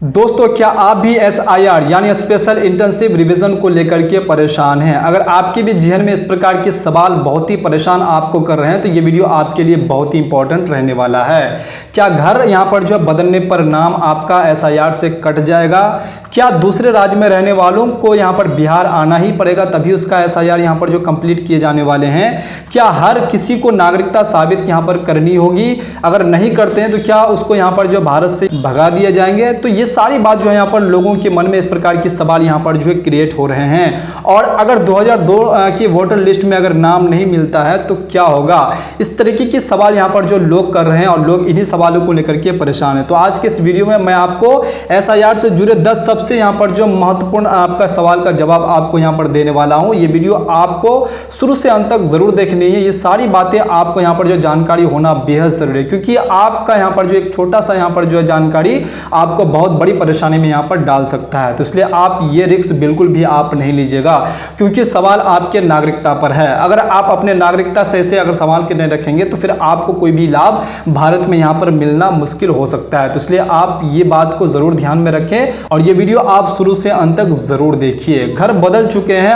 दोस्तों, क्या आप भी SIR यानी स्पेशल इंटेंसिव रिवीजन को लेकर के परेशान हैं? अगर आपके भी जहन में इस प्रकार के सवाल बहुत ही परेशान आपको कर रहे हैं तो ये वीडियो आपके लिए बहुत ही इंपॉर्टेंट रहने वाला है। क्या घर यहाँ पर जो है बदलने पर नाम आपका SIR से कट जाएगा? क्या दूसरे राज्य में रहने वालों को यहाँ पर बिहार आना ही पड़ेगा तभी उसका SIR यहाँ पर जो कंप्लीट किए जाने वाले हैं? क्या हर किसी को नागरिकता साबित यहाँ पर करनी होगी? अगर नहीं करते हैं तो क्या उसको यहाँ पर जो भारत से भगा दिए जाएंगे? तो ये सारी बात जो है यहाँ पर लोगों के मन में इस प्रकार के सवाल यहाँ पर जो है क्रिएट हो रहे हैं। और अगर 2002 की वोटर लिस्ट में अगर नाम नहीं मिलता है तो क्या होगा? इस तरीके के सवाल यहाँ पर जो लोग कर रहे हैं और लोग इन्हीं सवालों को लेकर के परेशान हैं। तो आज के इस वीडियो में मैं आपको SIR से जुड़े 10 सबसे यहाँ पर जो महत्वपूर्ण आपका सवाल का जवाब आपको यहाँ पर देने वाला हूँ। ये वीडियो आपको शुरू से अंत तक जरूर देखनी है। ये सारी बातें आपको यहाँ पर जो जानकारी होना बेहद जरूरी है, क्योंकि आपका यहाँ पर जो एक छोटा सा यहाँ पर जो है जानकारी आपको बहुत बड़ी परेशानी में यहाँ पर डाल सकता है। तो इसलिए आप ये रिस्क बिल्कुल भी आप नहीं लीजिएगा, क्योंकि सवाल आपके नागरिकता पर है। अगर आप अपने नागरिकता से अगर सवाल के नहीं रखेंगे तो फिर आपको कोई भी लाभ भारत में यहाँ पर मिलना मुश्किल हो सकता है। तो इसलिए आप ये बात को जरूर ध्यान में रखें और ये वीडियो आप शुरू से अंत तक जरूर देखिए। घर बदल चुके हैं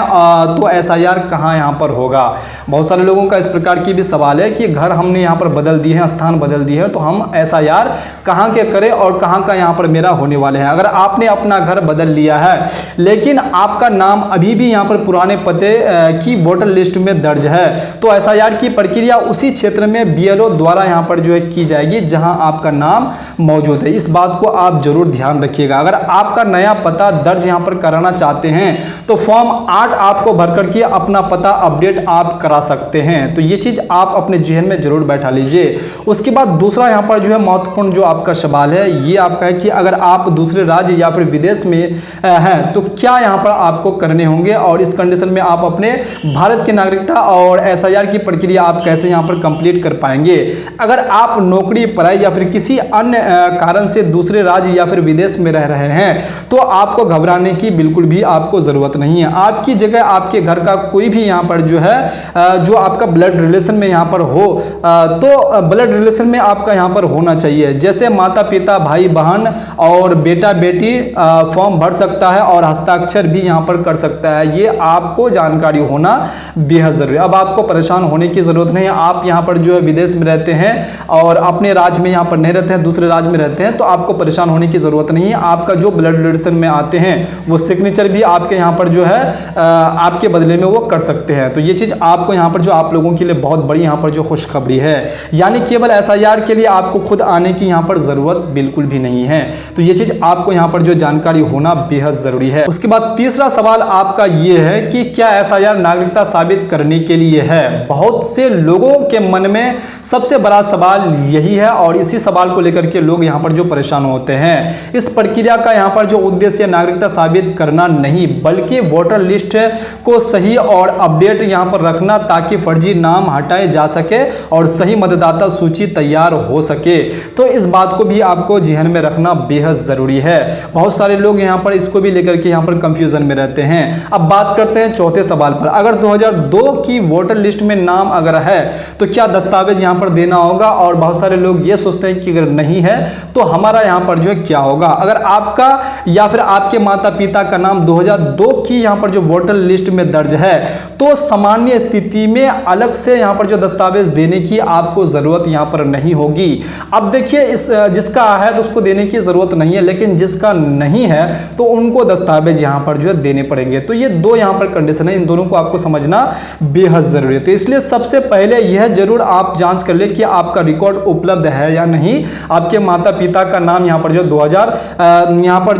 तो SIR कहाँ यहाँ पर होगा? बहुत सारे लोगों का इस प्रकार की भी सवाल है कि घर हमने यहाँ पर बदल दिए हैं, स्थान बदल दिए हैं, तो हम SIR कहाँ के करें और कहाँ का यहाँ पर मेरा होने वाले हैं। अगर आपने अपना घर बदल लिया है लेकिन आपका नाम अभी भी यहाँ पर पुराने पते की वोटर लिस्ट में दर्ज है तो SIR की प्रक्रिया उसी क्षेत्र में BLO द्वारा यहाँ पर जो है की जाएगी जहां आपका नाम मौजूद है। इस बात को आप जरूर ध्यान रखिएगा। अगर आपका नया पता दर्ज यहाँ पर कराना चाहते हैं तो फॉर्म 8 आपको भर करके अपना पता अपडेट आप करा सकते हैं। तो ये चीज आप अपने जहन में जरूर बैठा लीजिए। उसके बाद दूसरा यहाँ पर जो है महत्वपूर्ण जो आपका सवाल है ये आपका है कि अगर आप दूसरे राज्य या फिर विदेश में हैं तो क्या यहाँ पर आपको करने होंगे और इस कंडीशन में आप अपने भारत की नागरिकता और SIR की प्रक्रिया आप कैसे यहाँ पर कंप्लीट कर पाएंगे। अगर आप नौकरी, पढ़ाई या फिर किसी अन्य कारण से दूसरे राज्य या फिर विदेश में रह रहे हैं तो आपको घबराने की बिल्कुल भी आपको जरूरत नहीं है। आपकी जगह आपके घर का कोई भी यहाँ पर जो है जो आपका ब्लड रिलेशन में यहाँ पर हो तो ब्लड रिलेशन में आपका यहाँ पर होना चाहिए। जैसे माता पिता, भाई बहन और बेटा बेटी फॉर्म भर सकता है और हस्ताक्षर भी यहाँ पर कर सकता है। ये आपको जानकारी होना बेहद जरूरी है। अब आपको परेशान होने की जरूरत नहीं है। आप यहाँ पर जो है विदेश में रहते हैं और अपने राज्य में यहाँ पर नहीं रहते हैं, दूसरे राज्य में रहते हैं, तो आपको परेशान होने की जरूरत नहीं है। आपका जो ब्लड रिलेशन में आते हैं वो सिग्नेचर भी आपके यहाँ पर जो है आपके बदले में वो कर सकते हैं। तो ये चीज आपको यहाँ पर जो आप लोगों के लिए बहुत बड़ी यहाँ पर जो खुशखबरी है, यानी केवल SIR के लिए आपको खुद आने की यहाँ पर जरूरत बिल्कुल भी नहीं है। तो ये चीज आपको यहाँ पर जो जानकारी होना बेहद जरूरी है। उसके बाद तीसरा सवाल आपका ये है कि क्या SIR नागरिकता साबित करने के लिए है? बहुत से लोगों के मन में सबसे बड़ा सवाल यही है और इसी सवाल को लेकर के लोग यहाँ पर जो परेशान होते हैं। इस प्रक्रिया का यहाँ पर जो उद्देश्य नागरिकता साबित करना नहीं बल्कि वोटर लिस्ट को सही और अपडेट यहाँ पर रखना ताकि फर्जी नाम हटाए जा सके और सही मतदाता सूची तैयार हो सके। तो इस बात को भी आपको ध्यान में रखना बेहद जरूरी है। बहुत सारे लोग यहाँ पर इसको भी लेकर के यहाँ पर कंफ्यूजन में रहते हैं। अब बात करते हैं चौथे सवाल पर। अगर 2002 की वोटर लिस्ट में नाम अगर है तो क्या दस्तावेज यहाँ पर देना होगा? और बहुत सारे लोग ये सोचते हैं कि अगर नहीं है तो हमारा यहाँ पर जो है क्या होगा? अगर आपका या फिर आपके माता पिता का नाम 2002 की यहाँ पर जो वोटर लिस्ट में दर्ज है तो सामान्य स्थिति में अलग से यहाँ पर जो दस्तावेज देने की आपको जरूरत यहाँ पर नहीं होगी। अब देखिए, इस जिसका है तो उसको देने की जरूरत नहीं है, लेकिन जिसका नहीं है तो उनको दस्तावेज यहाँ पर जो है देने पड़ेंगे। तो ये दो यहाँ पर कंडीशन है, इन दोनों को आपको समझना बेहद जरूरी है। तो इसलिए सबसे पहले यह जरूर आप जांच कर ले कि आपका रिकॉर्ड उपलब्ध है या नहीं। आपके माता पिता का नाम यहाँ पर जो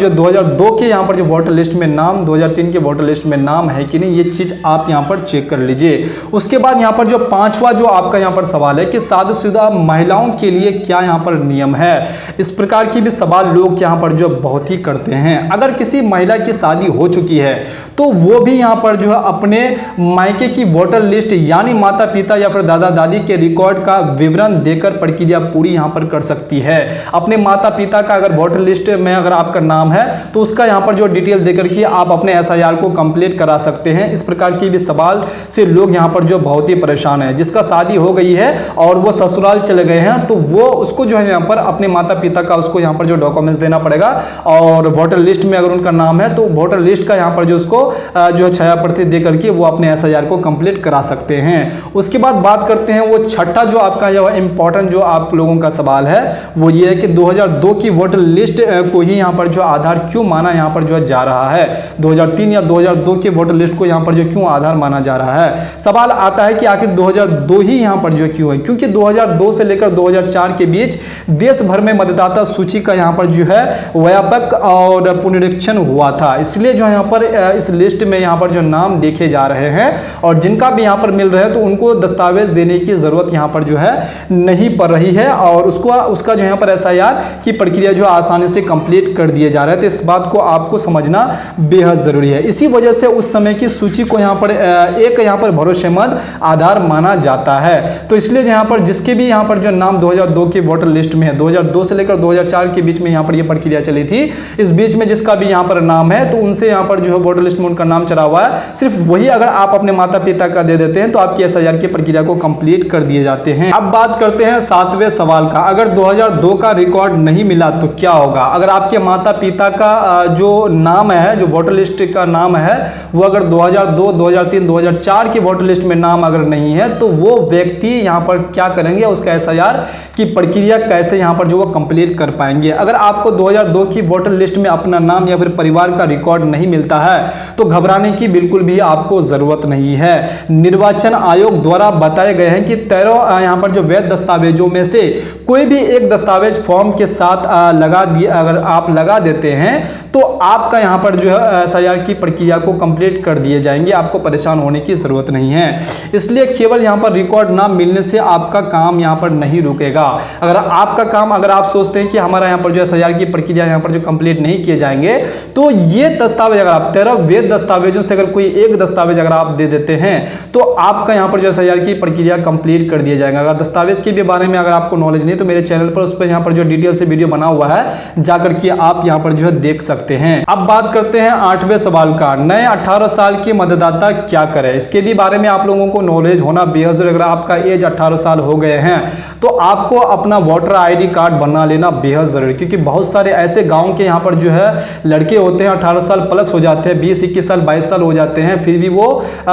2002 के यहाँ पर जो वोटर लिस्ट में नाम, 2003 के वोटर लिस्ट में नाम है कि नहीं, ये चीज आप यहाँ पर चेक कर लीजिए। उसके बाद यहाँ पर जो पांचवा जो आपका यहाँ पर सवाल है कि शादीशुदा महिलाओं के लिए क्या यहाँ पर नियम है। इस प्रकार की भी सवाल लोग यहाँ पर जो बहुत ही करते हैं। अगर किसी महिला की शादी हो चुकी है तो वो भी यहाँ पर जो है अपने मायके की वोटर लिस्ट यानी माता पिता या फिर दादा दादी के रिकॉर्ड का विवरण देकर प्रक्रिया पूरी यहाँ पर कर सकती है। अपने माता पिता का अगर वोटर लिस्ट में अगर आपका नाम है तो उसका यहाँ पर जो डिटेल देकर के आप अपने SIR को कंप्लीट करा सकते हैं। इस प्रकार की भी सवाल से लोग यहाँ पर जो बहुत ही परेशान है। जिसका शादी हो गई है और वो ससुराल चले गए हैं तो वो उसको जो है यहाँ पर अपने माता पिता का उसको यहाँ पर जो डॉक्यूमेंट्स देना देना पड़ेगा, और वोटर लिस्ट में अगर उनका नाम है तो वोटर लिस्ट का यहाँ पर जो उसको जो है 6% दे करके वो अपने SIR को कंप्लीट करा सकते हैं। उसके बाद बात करते हैं वो छठा जो आपका इंपॉर्टेंट जो आप लोगों का सवाल है वो ये है कि 2002 की वोटर लिस्ट को ही यहाँ पर जो आधार क्यों माना यहाँ पर जो जा रहा है, 2003 या 2002 के वोटर लिस्ट को यहाँ पर जो क्यों आधार माना जा रहा है। सवाल आता है कि आखिर 2002 ही यहाँ पर जो क्यों है, क्योंकि 2002 से लेकर 2004 के बीच देश भर में मतदाता सूची का यहाँ पर जो है व्यापक और पुनरीक्षण हुआ था, इसलिए जो यहाँ पर इस लिस्ट में यहाँ पर जो नाम देखे जा रहे हैं और जिनका भी यहाँ पर मिल रहे हैं तो उनको दस्तावेज देने की जरूरत यहाँ पर जो है नहीं पड़ रही है, और उसका जो यहाँ पर SIR की प्रक्रिया जो आसानी से कंप्लीट कर दिए जा रहे हैं। तो इस बात को आपको समझना बेहद जरूरी है। इसी वजह से उस समय की सूची को यहाँ पर एक यहाँ पर भरोसेमंद आधार माना जाता है। तो इसलिए यहाँ पर जिसके भी यहाँ पर जो नाम 2002 के वोटर लिस्ट में है, 2002 से लेकर 2004 के बीच में यहाँ पर ये प्रक्रिया चली थी, इस बीच में जिसका भी यहाँ पर नाम है तो उनसे यहाँ पर जो है वोटर लिस्ट में उनका नाम चला हुआ है, सिर्फ वही अगर आप अपने माता पिता का दे देते हैं तो आपकी SIR की प्रक्रिया को कंप्लीट कर दिए जाते हैं। अब बात करते हैं 7वें सवाल का, अगर 2002 का रिकॉर्ड नहीं मिला तो क्या होगा। अगर आपके माता पिता का जो नाम है, जो वोटर लिस्ट का नाम है, वो अगर 2002, 2003, 2004 की वोटर लिस्ट में नाम अगर नहीं है तो वो व्यक्ति यहाँ पर क्या करेंगे, उसका SIR की प्रक्रिया कैसे यहाँ पर जो वो कंप्लीट कर पाएंगे। अगर आपको 2002 की वोटर लिस्ट में अपना नाम या फिर परिवार का रिकॉर्ड नहीं मिलता है तो घबराने की बिल्कुल भी आपको जरूरत नहीं है। निर्वाचन आयोग द्वारा बताए गए हैं कि 13 यहाँ पर जो वैध दस्तावेजों में से कोई भी एक दस्तावेज फॉर्म के साथ अगर आप लगा देते हैं तो आपका यहाँ पर जो है SIR की प्रक्रिया को कंप्लीट कर दिए जाएंगे, आपको परेशान होने की जरूरत नहीं है। इसलिए केवल यहाँ पर रिकॉर्ड ना मिलने से आपका काम यहाँ पर नहीं रुकेगा। अगर आपका काम, अगर आप सोचते हैं कि हमारा यहाँ पर जो SIR की प्रक्रिया यहाँ पर जो कंप्लीट नहीं किए जाएंगे तो ये दस्तावेज अगर आप 13 वैध दस्तावेजों से अगर कोई एक दस्तावेज अगर आप दे देते हैं तो आपका यहाँ पर जो SIR की प्रक्रिया कंप्लीट कर दिया जाएगा। अगर दस्तावेज के भी बारे में अगर आपको नॉलेज नहीं तो मेरे चैनल पर उस पर यहाँ पर जो डिटेल से वीडियो बना हुआ है जाकर के आप यहाँ पर जो है देख सकते हैं। अब बात करते हैं 8वें सवाल का, नए 18 साल के मतदाता क्या करें। इसके भी बारे में आप लोगों को नॉलेज होना बेहद जरूरी। अगर आपका एज 18 साल हो गए हैं तो आपको अपना वोटर ID कार्ड बना लेना बेहद जरूरी, क्योंकि बहुत सारे ऐसे गाँव के यहाँ पर जो है लड़के होते हैं 18 साल प्लस हो जाते हैं, 20, 21 साल, 22 साल हो जाते हैं, फिर भी वो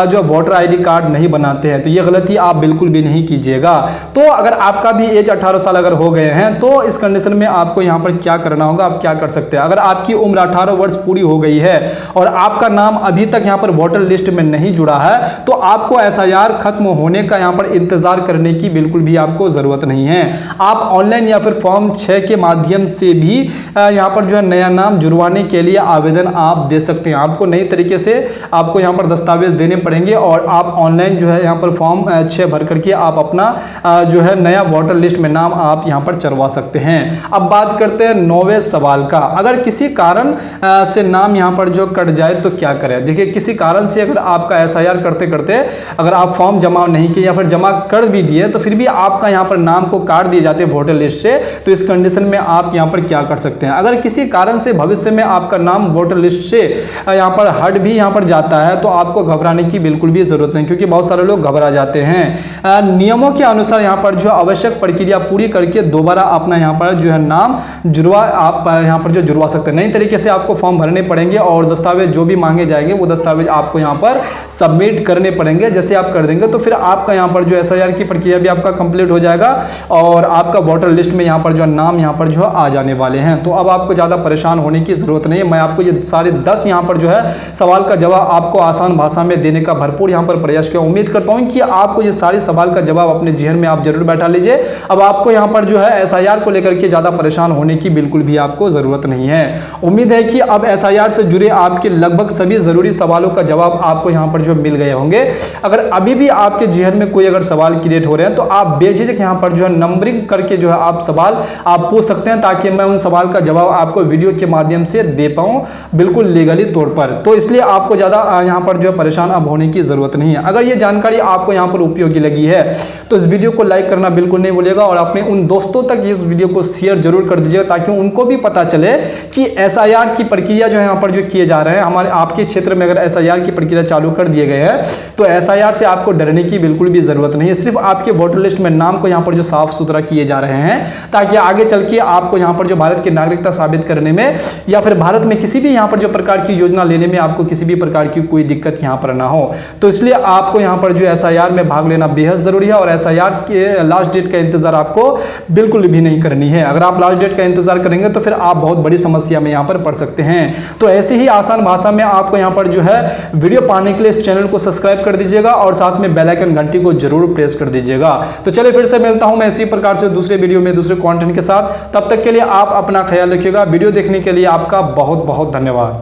जो वोटर ID कार्ड नहीं बनाते हैं। तो ये गलती आप बिल्कुल भी नहीं कीजिएगा। तो अगर आपका भी एज 18 साल अगर हो गए हैं तो इस कंडीशन में आपको यहाँ पर क्या करना होगा, आप क्या कर सकते हैं। अगर आपकी उम्र 18 वर्ष पूरी हो गई है और आपका नाम अभी तक यहाँ पर वोटर लिस्ट में नहीं जुड़ा है तो आपको SIR खत्म होने का यहाँ पर इंतजार करने की बिल्कुल भी आपको जरूरत नहीं है। आप ऑनलाइन या फिर फॉर्म 6 के माध्यम से भी यहाँ पर जो है नया नाम जुड़वाने के लिए आवेदन आप दे सकते हैं। आपको नई तरीके से आपको यहाँ पर दस्तावेज देने पड़ेंगे और आप ऑनलाइन जो है यहाँ पर फॉर्म 6 भर करके आप अपना जो है नया वोटर लिस्ट में नाम आप यहाँ पर चढ़वा सकते हैं। अब बात करते हैं 9वें सवाल का, अगर किसी कारण से नाम यहाँ पर जो कट जाए तो क्या करें। देखिए, किसी कारण से अगर आपका SIR करते करते अगर आप फॉर्म जमा नहीं किए या फिर जमा कर भी दिए तो फिर भी आपका यहाँ पर नाम को काट दिए जाते हैं वोटर लिस्ट से, तो इस कंडीशन में आप यहाँ पर क्या कर सकते हैं। अगर किसी कारण से भविष्य में आपका नाम वोटर लिस्ट से यहाँ पर हट भी यहाँ पर जाता है तो आपको घबराने की बिल्कुल भी जरूरत नहीं, क्योंकि बहुत सारे लोग घबरा जाते हैं। नियमों के अनुसार यहाँ पर जो आवश्यक प्रक्रिया पूरी करके दोबारा अपना यहाँ पर जो है नाम जुड़वा आप यहाँ पर जो जुड़वा सकते हैं। नई तरीके से आपको फॉर्म भरने पड़ेंगे और दस्तावेज जो भी मांगे जाएंगे वो दस्तावेज आपको यहाँ पर सबमिट करने पड़ेंगे। जैसे आप कर देंगे तो फिर आपका यहाँ पर जो SIR की प्रक्रिया भी आपका कंप्लीट हो जाएगा और आपका वोटर लिस्ट में यहाँ पर जो नाम यहाँ पर जो आ जाने वाले हैं। तो अब आपको ज़्यादा परेशान होने की जरूरत नहीं है। मैं आपको ये सारे 10 यहाँ पर जो है सवाल का जवाब आपको आसान भाषा में देने का भरपूर यहाँ पर प्रयास किया। उम्मीद करता हूँ कि आपको ये सारे सवाल का जवाब अपने जेहन में आप जरूर बैठा लीजिए। अब आपको यहाँ पर जो है SIR को लेकर के ज़्यादा परेशान होने की बिल्कुल भी आपको ज़रूरत नहीं है। उम्मीद है कि अब SIR से जुड़े आपके लगभग सभी ज़रूरी सवालों का जवाब आपको यहाँ पर जो मिल गए होंगे। अगर अभी भी आपके जेहन में कोई अगर सवाल क्रिएट हो रहे हैं तो आप बेझिझक यहाँ पर जो है नंबरिंग करके जो है आप सवाल आप पूछ सकते हैं, ताकि मैं उन सवाल का जवाब आपको वीडियो के माध्यम से दे पाऊँ बिल्कुल लीगली तौर पर। तो इसलिए आपको ज़्यादा यहाँ पर जो है परेशान अब होने की ज़रूरत नहीं है। अगर ये जानकारी आपको यहाँ पर उपयोगी लगी है तो इस वीडियो को लाइक करना बिल्कुल नहीं भूलिएगा और अपने उन दोस्तों तक इस वीडियो को शेयर जरूर कर दीजिएगा, ताकि उनको भी पता चले कि SIR की प्रक्रिया जो है यहाँ पर जो किए जा रहे हैं। हमारे आपके क्षेत्र में अगर SIR की प्रक्रिया चालू कर दिए गए हैं तो SIR से आपको डरने की बिल्कुल भी जरूरत नहीं है। सिर्फ आपके वोटर लिस्ट में नाम को यहाँ पर जो साफ सुथरा किए जा रहे हैं, ताकि आगे चल के आपको यहाँ पर जो भारत के आपकी नागरिकता साबित करने में या फिर भारत में किसी भी यहाँ पर जो प्रकार की योजना लेने में आपको किसी भी प्रकार की कोई दिक्कत यहाँ पर ना हो। तो इसलिए आपको यहाँ पर जो SIR में भाग लेना बेहद जरूरी है और SIR के लास्ट डेट का इंतजार आपको बिल्कुल भी नहीं करनी है। अगर आप लास्ट डेट का इंतजार करेंगे तो फिर आप बहुत बड़ी समस्या में यहाँ पर पड़ सकते हैं। तो ऐसे ही आसान भाषा में आपको यहाँ पर जो है वीडियो पाने के लिए इस चैनल को सब्सक्राइब कर दीजिएगा और साथ में बेल आइकन घंटी को जरूर प्रेस कर दीजिएगा। तो चलिए फिर से मिलता हूं मैं इसी प्रकार से दूसरे वीडियो में दूसरे कंटेंट के साथ। तब तक के लिए आप अपना ख्याल रखिएगा। वीडियो देखने के लिए आपका बहुत बहुत धन्यवाद।